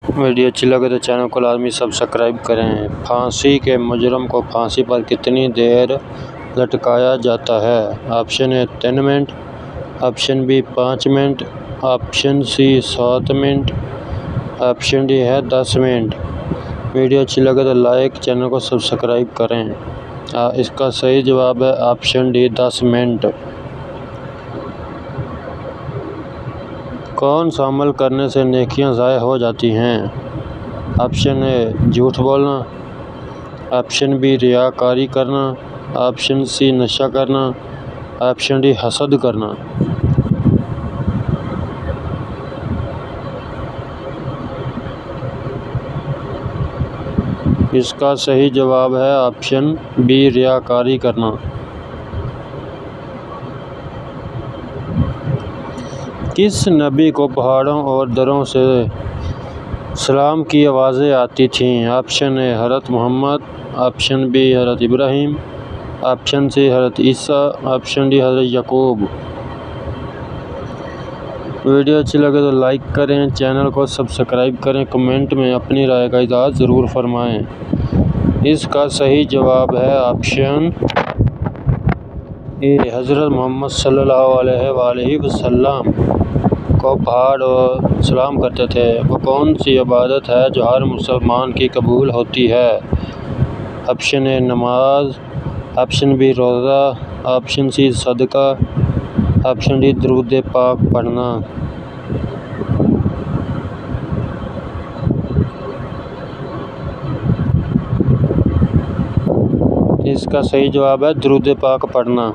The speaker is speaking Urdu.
ویڈیو اچھی لگے تو چینل کو لازمی سبسکرائب کریں۔ پھانسی کے مجرم کو پھانسی پر کتنی دیر لٹکایا جاتا ہے؟ Option A 3 minute, option B 5 minute, option C 7 minute, option D ہے 10 منٹ۔ ویڈیو اچھی لگے تو لائک، چینل کو سبسکرائب کریں۔ اس کا صحیح جواب ہے آپشن ڈی 10 منٹ۔ کون سا عمل کرنے سے نیکیاں ضائع ہو جاتی ہیں؟ آپشن اے جھوٹ بولنا، آپشن بی ریاکاری کرنا، آپشن سی نشہ کرنا، آپشن ڈی حسد کرنا۔ اس کا صحیح جواب ہے آپشن بی ریاکاری کرنا۔ کس نبی کو پہاڑوں اور دروں سے سلام کی آوازیں آتی تھیں؟ آپشن اے حضرت محمد، آپشن بی حضرت ابراہیم، آپشن سی حضرت عیسیٰ، آپشن ڈی حضرت یعقوب۔ ویڈیو اچھی لگے تو لائک کریں، چینل کو سبسکرائب کریں، کمنٹ میں اپنی رائے کا اظہار ضرور فرمائیں۔ اس کا صحیح جواب ہے آپشن اے حضرت محمد صلی اللہ علیہ وآلہ وسلم کو پہاڑ سلام کرتے تھے۔ وہ کون سی عبادت ہے جو ہر مسلمان کی قبول ہوتی ہے؟ آپشن اے نماز، آپشن بی روزہ، آپشن سی صدقہ، آپشن ڈی درود پاک پڑھنا۔ اس کا صحیح جواب ہے درود پاک پڑھنا۔